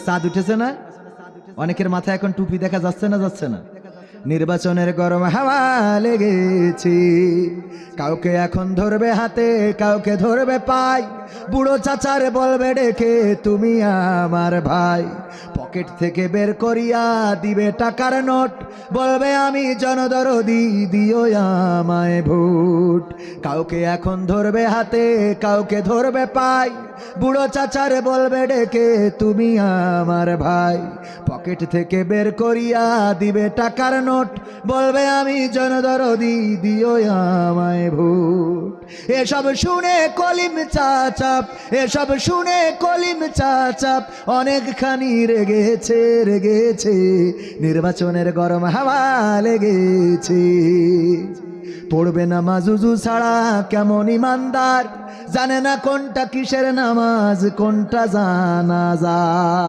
চাঁদ উঠেছে না? অনেকের মাথায় এখন টুপি দেখা যাচ্ছে না, যাচ্ছে না? নির্বাচনের গরম হাওয়া লেগেছে, কাউকে এখন ধরবে হাতে, কাউকে ধরবে পাই, বুড়ো চাচারে বলবে ডেকে তুমি আমার ভাই, পকেট থেকে বের করিয়া দিবে টাকার নোট, বলবে আমি জনদরদি দিও আমায় ভোট। কাউকে এখন ধরবে হাতে, কাউকে ধরবে পাই, বুড়ো চাচারে বলবে ডেকে তুমি আমার ভাই, পকেট থেকে বের করিয়া দিবে টাকার নোট, বলবে আমি জনদরদি দিও আমায় ভোট। এসব শুনে কলিম চাচাপ, এসব শুনে কলিম চাচাপ অনেকখানি রেগেছে, রেগেছে, নির্বাচনের গরম হাওয়া লেগেছে। পড়বে না মাজুজু ছাড়া কেমন ইমানদার, জানে না কোনটা কিসের নামাজ, কোনটা জানাজা।